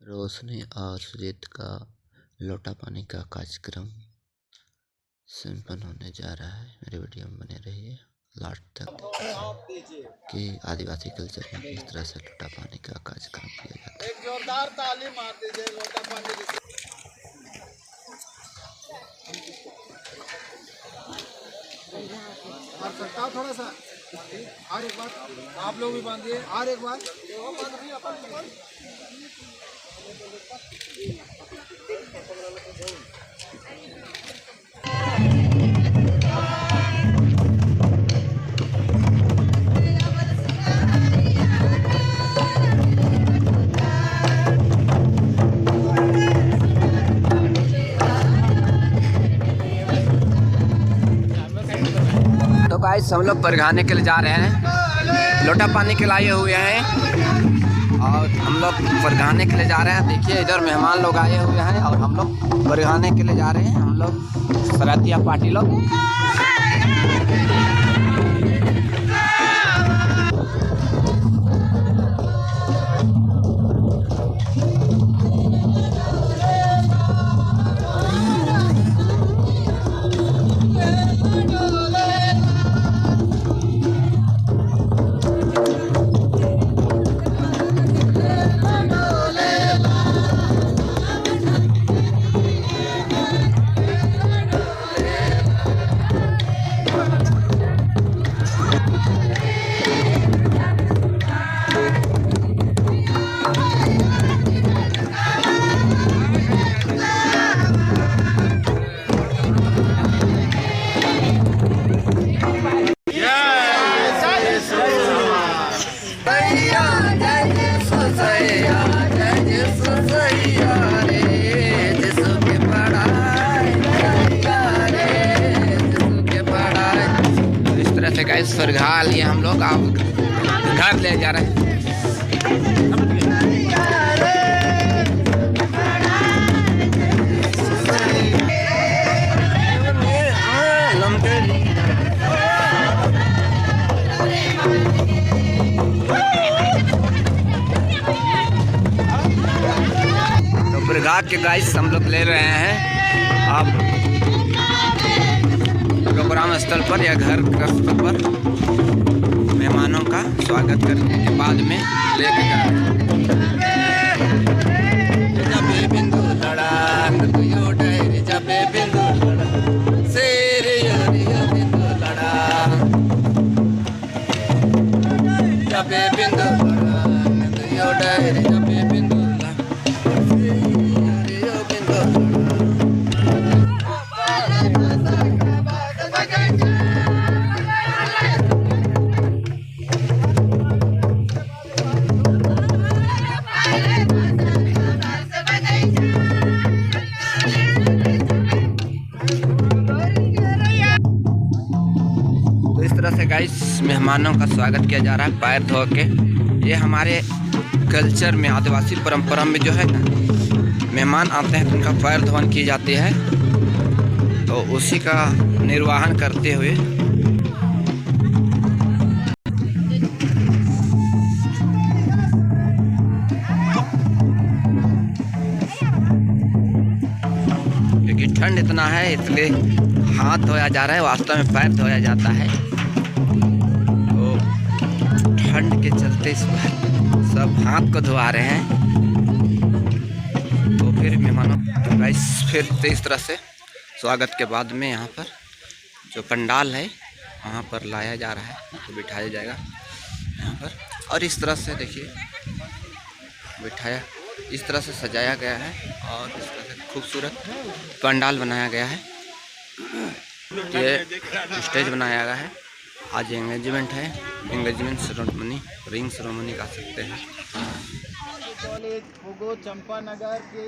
रोशनी और सुजीत का लोटा पानी का कार्यक्रम संपन्न होने जा रहा है। मेरे वीडियो में बने रहिए लास्ट तक कि आदिवासी कल्चर में किस तरह से लोटा पानी का कार्यक्रम किया जाता है। एक जोरदार ताली मार दीजिए लोटा पानी की। और सकता थोड़ा सा और एक बार आप लोग भी बांधिए और एक बार तो गाइस हम लोग बरगाने के लिए जा रहे हैं, लोटा पानी के लाए हुए हैं और हम लोग बरगाने के लिए जा रहे हैं। देखिए इधर मेहमान लोग आए हुए हैं और हम लोग बरगाने के लिए जा रहे हैं। हम लोग सरातिया पार्टी लोग। गाइस फरघा लिए हम लोग अब घर ले जा रहे हैं। तो फरघा के गाइस हम लोग ले रहे हैं अब प्रोग्राम स्थल पर या घर का स्थल पर मेहमानों का स्वागत करने के बाद में लेके जा से गाइस मेहमानों का स्वागत किया जा रहा है पैर धो के। ये हमारे कल्चर में आदिवासी परंपरा में जो है ना, मेहमान आते हैं तो उनका पैर धोवन की जाती है। तो उसी का निर्वाहन करते हुए क्योंकि ठंड इतना है इसलिए हाथ धोया जा रहा है, वास्तव में पैर धोया जाता है। ठंड के चलते इस बार सब हाथ को धुआ रहे हैं। तो फिर मेहमानों तो गाइस फिर इस तरह से स्वागत के बाद में यहाँ पर जो पंडाल है वहाँ पर लाया जा रहा है, तो बिठाया जाएगा यहाँ पर। और इस तरह से देखिए बिठाया, इस तरह से सजाया गया है और इस तरह से खूबसूरत पंडाल बनाया गया है। ये स्टेज बनाया गया है। आज एंगेजमेंट है, एंगेजमेंट सेरेमनी, रिंग सेरेमनी कह सकते हैं। कॉलेज फुगो चंपानगर के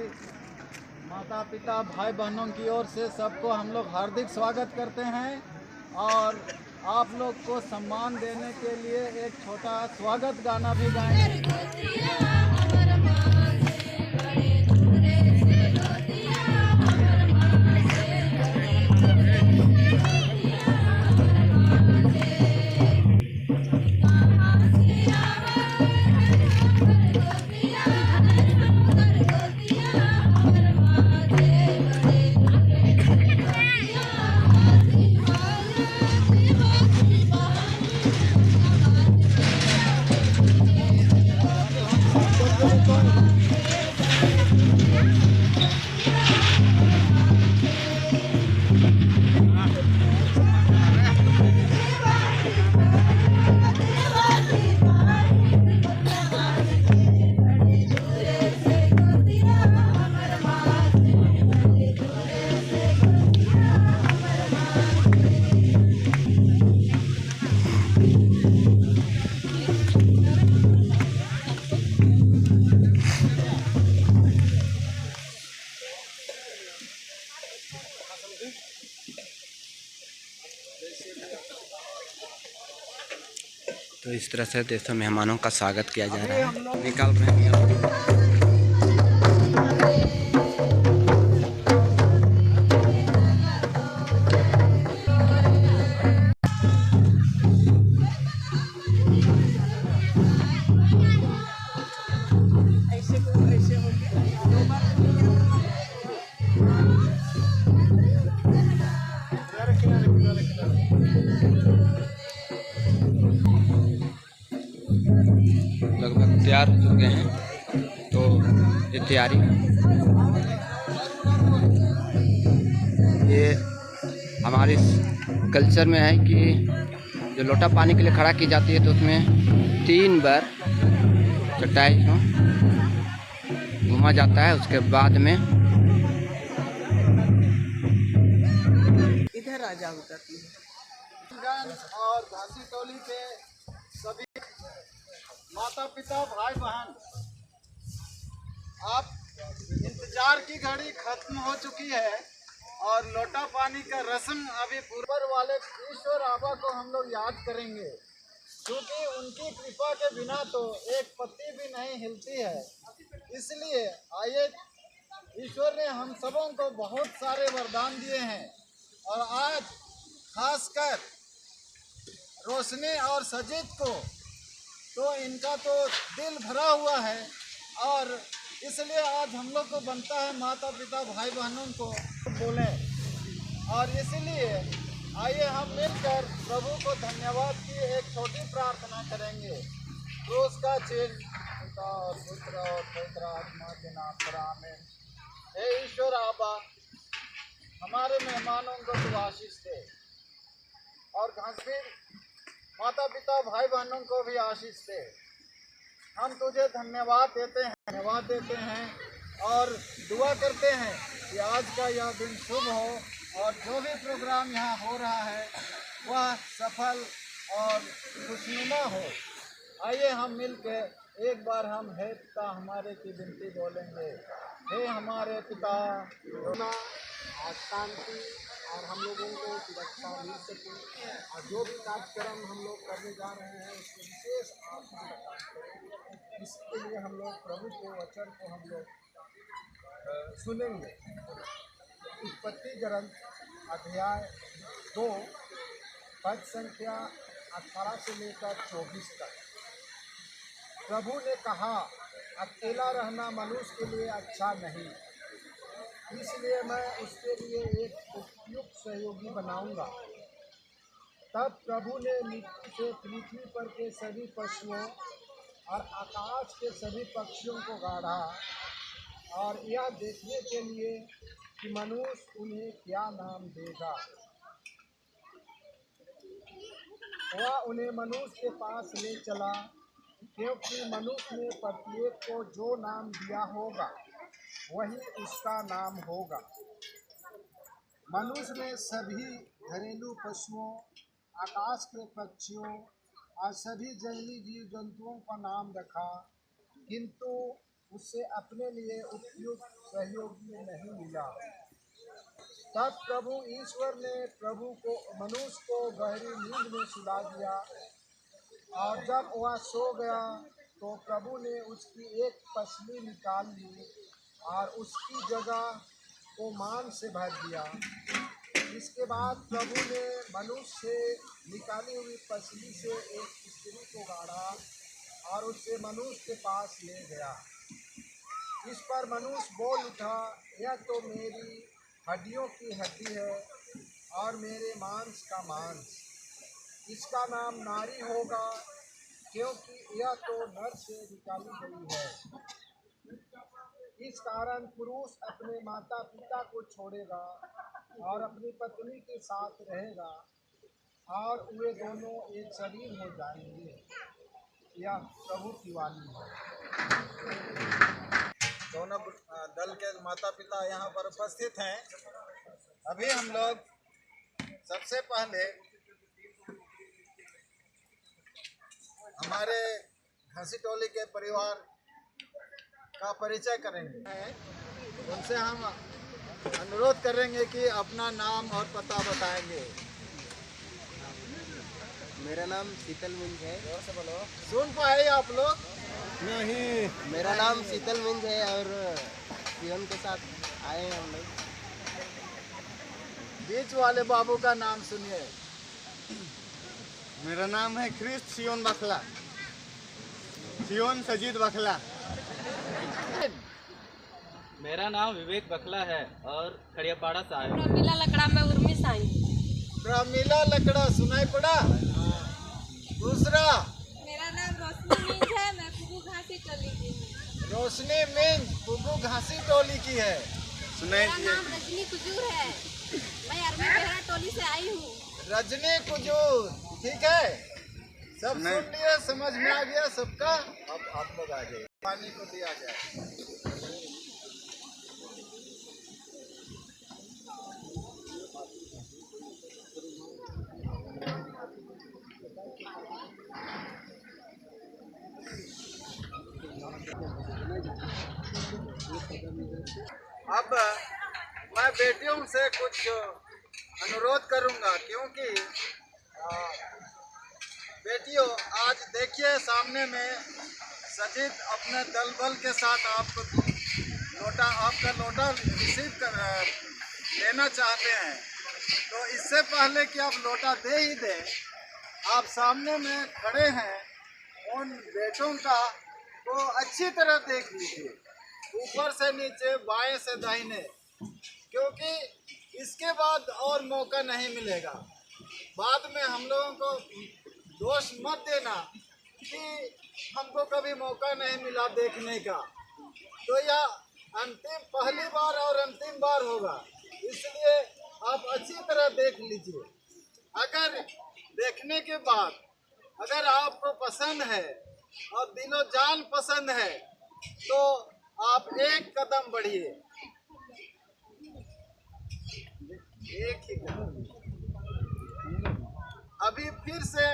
माता पिता भाई बहनों की ओर से सबको हम लोग हार्दिक स्वागत करते हैं और आप लोग को सम्मान देने के लिए एक छोटा स्वागत गाना भी गाएंगे। तो इस तरह से दोस्तों मेहमानों का स्वागत किया जा रहा है। निकाल रहे हैं लगभग तैयार हो चुके हैं। तो ये तैयारी ये हमारे कल्चर में है कि जो लोटा पानी के लिए खड़ा की जाती है तो उसमें 3 बार चटाई को घुमा जाता है। उसके बाद में इधर आ जाओ और घासी टोली के सभी माता पिता भाई बहन, आप इंतजार की घड़ी खत्म हो चुकी है और लोटा पानी का रस्म अभी ऊपर वाले ईश्वर आबा को हम लोग याद करेंगे, क्योंकि उनकी कृपा के बिना तो एक पत्ती भी नहीं हिलती है। इसलिए आइए, ईश्वर ने हम सबों को बहुत सारे वरदान दिए हैं और आज खासकर रोशनी और सजीद को तो इनका तो दिल भरा हुआ है और इसलिए आज हम लोग को बनता है माता पिता भाई बहनों को बोलें। और इसलिए आइए हम मिलकर प्रभु को धन्यवाद की एक छोटी प्रार्थना करेंगे। क्रूस का चिन्ह पिता और पुत्र और पवित्र आत्मा के नाम पर आमीन। हे ईश्वर आबा, हमारे मेहमानों को तू आशीष दे और घासीर माता पिता भाई बहनों को भी आशीष दे। हम तुझे धन्यवाद देते हैं और दुआ करते हैं कि आज का यह दिन शुभ हो और जो भी प्रोग्राम यहाँ हो रहा है वह सफल और खुशनुमा हो। आइए हम मिलकर एक बार हम हे पिता हमारे की विनती बोलेंगे। हे हमारे पिता, शांति और हम लोगों को सुरक्षा मिल सके और जो भी कार्यक्रम हम लोग करने जा रहे हैं उसको विशेष आप इसके लिए हम लोग प्रभु के वचन को हम लोग सुनेंगे। उत्पत्ति ग्रंथ अध्याय 2 पद संख्या 18 से लेकर 24 तक। प्रभु ने कहा, अकेला रहना मनुष्य के लिए अच्छा नहीं, इसलिए मैं उसके लिए एक उपयुक्त सहयोगी बनाऊंगा। तब प्रभु ने मिट्टी से पृथ्वी पर के सभी पशुओं और आकाश के सभी पक्षियों को गाढ़ा और यह देखने के लिए कि मनुष्य उन्हें क्या नाम देगा। वह उन्हें मनुष्य के पास ले चला, क्योंकि मनुष्य ने प्रत्येक को जो नाम दिया होगा वही उसका नाम होगा। मनुष्य ने सभी घरेलू पशुओं, आकाश के पक्षियों और सभी जंगली जीव जंतुओं का नाम रखा, किंतु उससे अपने लिए उपयुक्त सहयोगी नहीं मिला। तब प्रभु ईश्वर ने मनुष्य को गहरी नींद में सुला दिया और जब वह सो गया तो प्रभु ने उसकी एक पसली निकाल ली और उसकी जगह को मांस से भर दिया। इसके बाद प्रभु ने मनुष्य से निकाली हुई पसली से एक स्त्री को गाड़ा और उससे मनुष्य के पास ले गया। इस पर मनुष्य बोल उठा, यह तो मेरी हड्डियों की हड्डी है और मेरे मांस का मांस। इसका नाम नारी होगा, क्योंकि यह तो नर से निकाली गई है। इस कारण पुरुष अपने माता पिता को छोड़ेगा और अपनी पत्नी के साथ रहेगा और वे दोनों एक शरीर हो जाएंगे। यह प्रभु की वाणी है। दोनों दल के माता पिता यहाँ पर उपस्थित हैं। अभी हम लोग सबसे पहले हमारे घासी टोली के परिवार का परिचय करेंगे। उनसे हम अनुरोध करेंगे कि अपना नाम और पता बताएंगे। मेरा नाम शीतल मिंज है। जोर से बोलो। सुन पाए आप लोग? नहीं। मेरा नाम शीतल मिंज है और सियोन के साथ आए हैं हम लोग। बीच वाले बाबू का नाम सुनिए। मेरा नाम है क्रिस सियोन बखला, सियोन सजीद बखला। मेरा नाम विवेक बखला है और खड़ियापाड़ा से आया। प्रमिला लकड़ा में उर्मी साई। प्रमिला लकड़ा सुनाई पड़ा। दूसरा मेरा नाम रोशनी मिंज है, मैं पुगु घासी टोली की हूँ। रोशनी मिंज पुगु घासी टोली की है। मेरा नाम रजनी कुजूर है, मैं अरबी बेहरा टोली से आई हूँ। रजनी कुजूर, ठीक है। सब सुन लिया, समझ में आ गया सबका। अब आप लोग आ जाइए, पानी को दिया जाए। अब मैं बेटियों से कुछ अनुरोध करूंगा, क्योंकि बेटियों आज देखिए सामने में सजीद अपने दल बल के साथ आपको आपका लोटा रिसीव कर लेना चाहते हैं। तो इससे पहले कि आप लोटा दे ही दें, आप सामने में खड़े हैं, उन बेटों का को अच्छी तरह देख लीजिए, ऊपर से नीचे, बाएं से दाहिने, क्योंकि इसके बाद और मौका नहीं मिलेगा। बाद में हम लोगों को दोष मत देना कि हमको कभी मौका नहीं मिला देखने का। तो यह पहली बार और अंतिम बार होगा, इसलिए आप अच्छी तरह देख लीजिए। अगर देखने के बाद अगर आपको पसंद है और दिलो जान पसंद है, तो आप एक कदम बढ़िए, एक ही कदम। अभी फिर से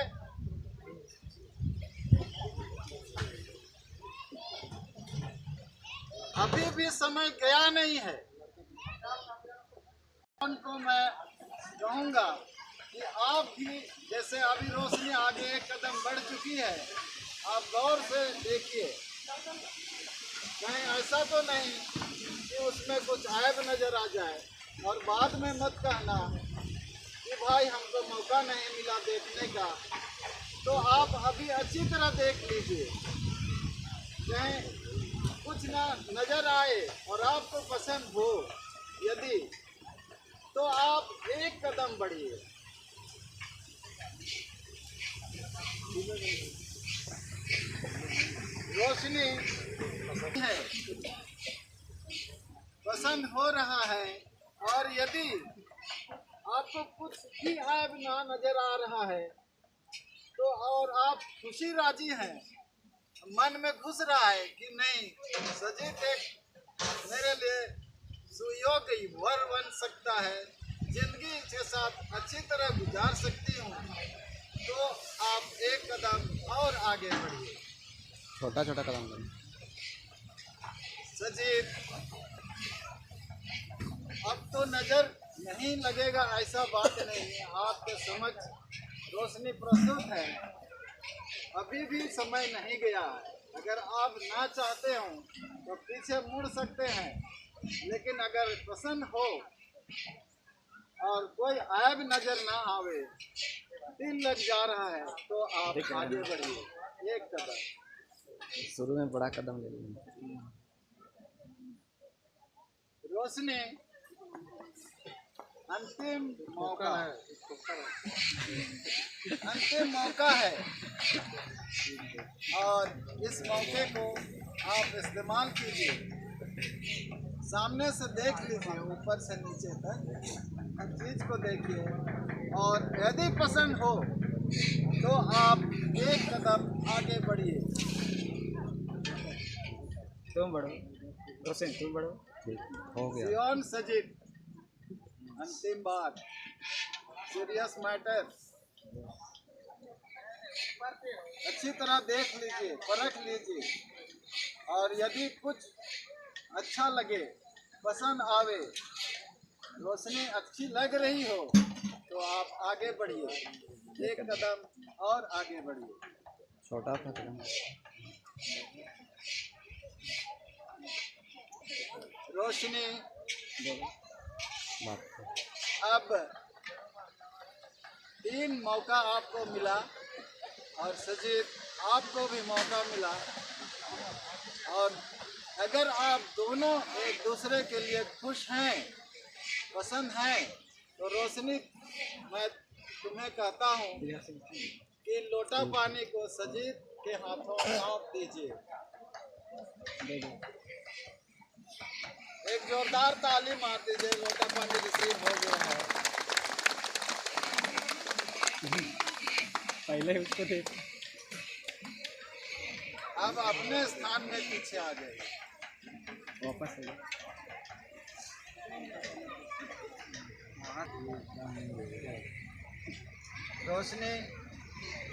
अभी भी समय गया नहीं है। उनको मैं कहूँगा कि आप भी, जैसे अभी रोशनी आगे एक कदम बढ़ चुकी है, आप गौर से देखिए, कहीं ऐसा तो नहीं कि उसमें कुछ ऐब नजर आ जाए और बाद में मत कहना कि भाई हमको मौका नहीं मिला देखने का। तो आप अभी अच्छी तरह देख लीजिए, कहीं कुछ ना नजर आए और आपको पसंद हो यदि, तो आप एक कदम बढ़िए। रोशनी है, पसंद हो रहा है, और यदि आपको कुछ भी ऐब ना नजर आ रहा है, तो और आप खुशी राजी हैं, मन में घुस रहा है कि नहीं, सजीद एक मेरे लिए सुयोग्य वर बन सकता है, जिंदगी के साथ अच्छी तरह गुजार सकती हूँ, तो आप एक कदम और आगे बढ़िए। छोटा छोटा कदम करें। सजीद, अब तो नजर नहीं लगेगा ऐसा बात नहीं है, आपके समझ रोशनी प्रस्तुत है, अभी भी समय नहीं गया है। अगर आप ना चाहते हो तो पीछे मुड़ सकते हैं, लेकिन अगर पसंद हो और कोई ऐब नजर ना आवे, दिल लग जा रहा है, तो आप आगे बढ़िए एक कदम। शुरू में बड़ा कदम ले लेंगे। रोशनी, अंतिम मौका है, अंतिम मौका है, और इस मौके को आप इस्तेमाल कीजिए। सामने से देख लीजिए, ऊपर से नीचे तक हर चीज को देखिए, और यदि पसंद हो तो आप एक कदम आगे बढ़िए। तुम बढ़ो रोशन, तुम बढ़ो। हो गया। सियोन सजीद, अंतिम बात, सीरियस मैटर, अच्छी तरह देख लीजिए, परख लीजिए, और यदि कुछ अच्छा लगे, पसंद आवे, रोशनी अच्छी लग रही हो, तो आप आगे बढ़िए। एक कदम और आगे बढ़िए। छोटा कदम। रोशनी, अब 3 मौका आपको मिला और सजीव आपको भी मौका मिला, और अगर आप दोनों एक दूसरे के लिए खुश हैं, पसंद हैं, तो रोशनी मैं तुम्हें कहता हूँ कि लोटा पानी को सजीव के हाथों सौंप दीजिए। एक जोरदार ताली मार दीजिए। लोटा पानी रिसीव हो गया है। पहले उसको देख। अब अपने स्थान में पीछे आ गए। वापस आ रोशनी,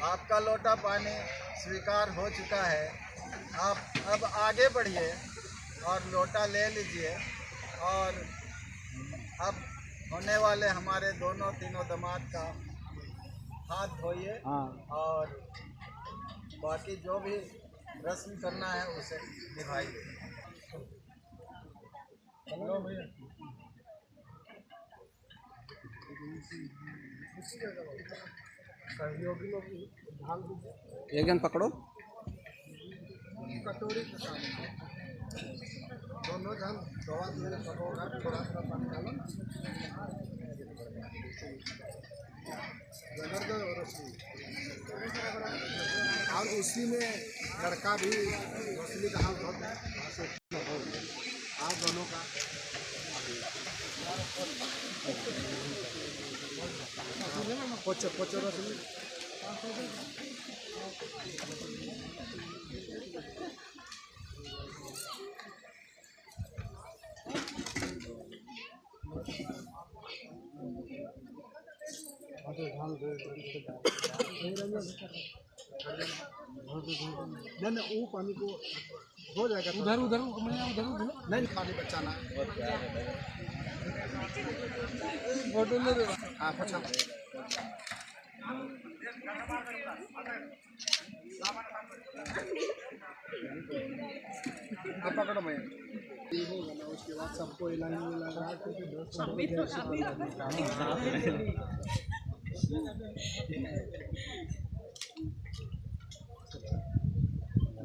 आपका लोटा पानी स्वीकार हो चुका है। आप अब आगे बढ़िए और लोटा ले लीजिए, और अब होने वाले हमारे दोनों तीनों दामाद का हाथ धोइए और बाकी जो भी रस्म करना है उसे निभाइए। एक जन पकड़ो। कटोरी के सामने दोनों जन दवा धीरे पकड़ोगा, थोड़ा सा पानी डालो। और उसी में लड़का भी रोशनी का हाथ हाथ दोनों का पोचो पोचो रोशनी। नहीं वो पानी को हो जाएगा। उधर उधर नहीं पानी बचाना। फोटो ले दो। हाँ पचा। आप पकड़ो मैं। ये होगा ना, उसके बाद सबको लाइन में लगा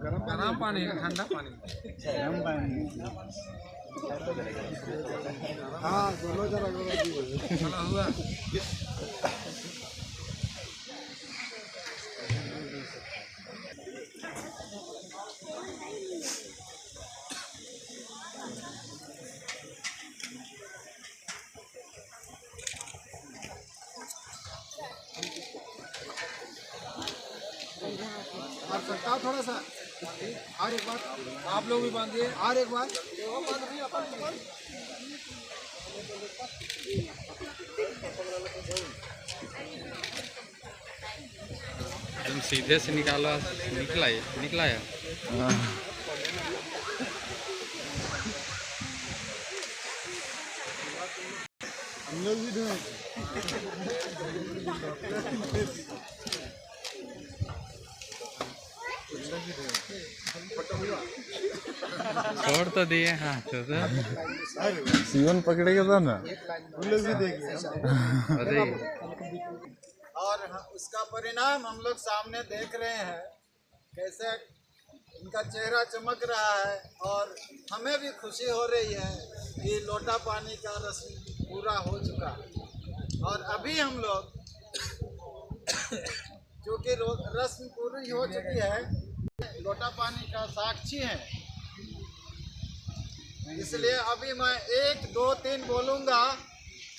गरम पानी ठंडा पानी। गरम पानी। हाँ दोनों जरा हुआ। और सकता थोड़ा सा और एक बार आप लोग भी बांधिए। और एक बार सीधे से निकाला निकला है। हम लोग भी छोड़ तो दिए। हाँ सीवन पकड़ेगा था ना। और उसका परिणाम हम लोग सामने देख रहे हैं, कैसे इनका चेहरा चमक रहा है, और हमें भी खुशी हो रही है कि लोटा पानी का रस्म पूरा हो चुका। और अभी हम लोग क्योंकि रस्म पूरी हो चुकी है, लोटा पानी का साक्षी है, इसलिए अभी मैं 1 2 3 बोलूँगा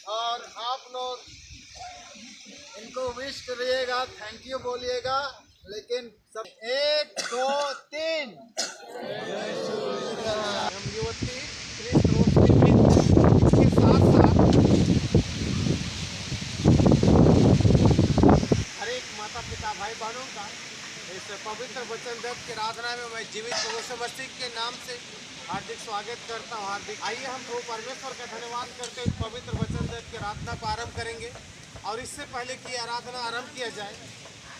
और आप लोग इनको विश करिएगा, थैंक यू बोलिएगा। लेकिन सब 1 2 3। हम युवती के साथ साथ हर एक माता पिता भाई बहनों का इस पवित्र वचन देते की आराधना में मैं जीवित प्रभु मसीह के नाम से हार्दिक स्वागत करता हूँ। हार्दिक आइए हम प्रभु परमेश्वर का धन्यवाद करते हुए पवित्र वचन की आराधना को आरम्भ करेंगे। और इससे पहले कि आराधना आरम्भ किया जाए,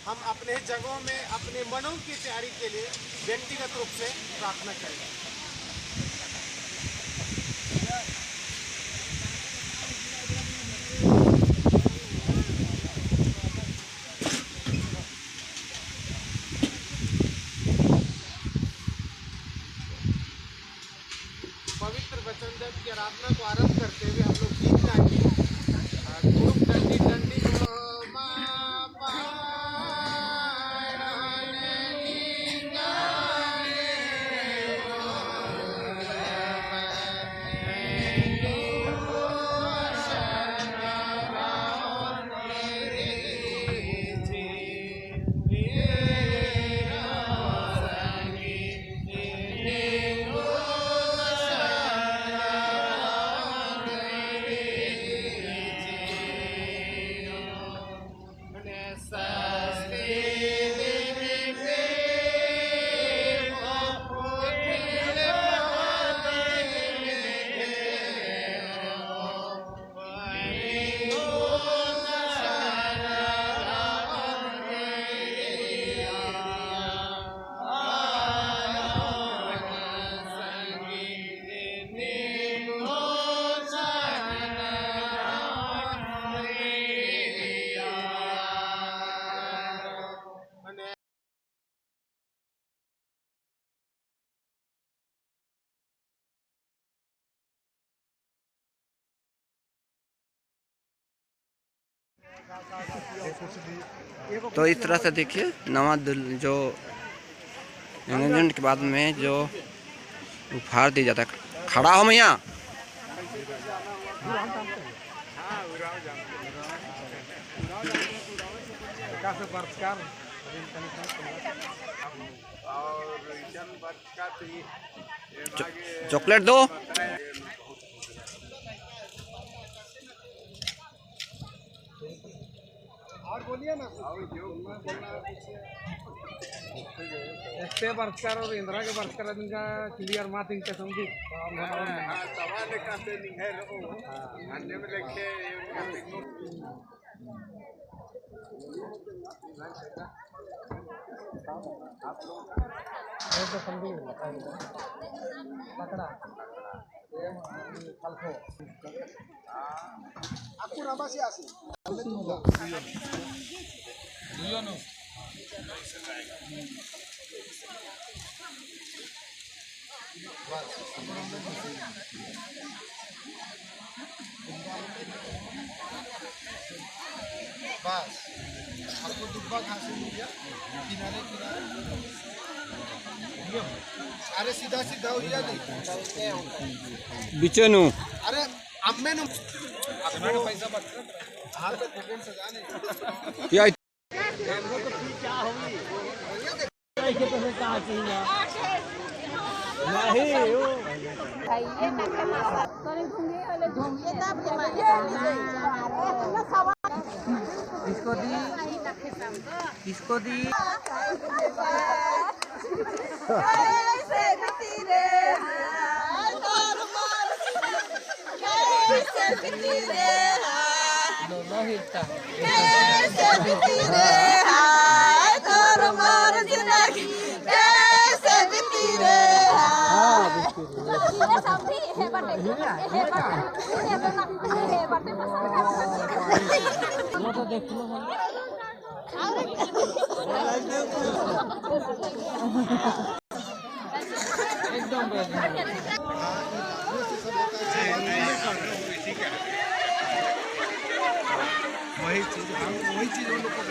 हम अपने जगहों में अपने मनों की तैयारी के लिए व्यक्तिगत रूप से प्रार्थना करेंगे। पवित्र वचन की आराधना को आरंभ करते हुए हम लोग गीत गाएंगे। धूप डंडी डंडी तो इस तरह से देखिए नवा जो एंगेजमेंट के बाद में जो उपहार दिया जाता है। खड़ा हो मैया। चॉकलेट दो। और बोलिए ना। एसटे बरसकर और इंदिरा के बरसकर इनका क्लियर मात इनके समझी सवाल कहते नहीं है अन्य में लिखे ऐसे समझी लकड़ा आपको नामा से आसी बस आपको दुब्बा घास मिल गया किनारे किनारे। अरे सीधा सीधा हो गया नहीं बिचनु। अरे अम्मे नु पैसा बच हाथ में सेकंड से जाने क्या इसको दी इसको दी वही चीज हम लोग को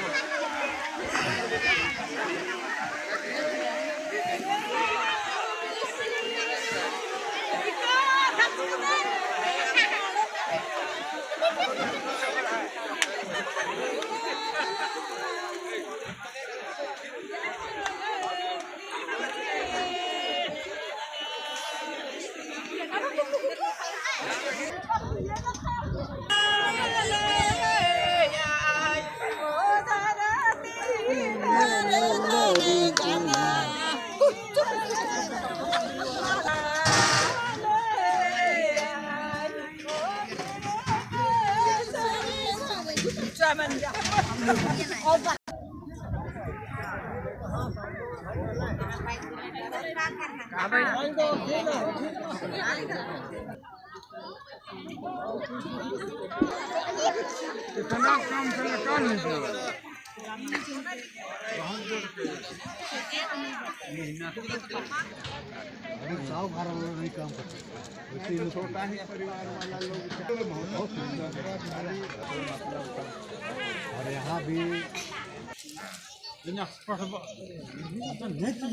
इतना काम से निकाल नहीं दो छोटा ही परिवार वाला लोग और यहाँ भी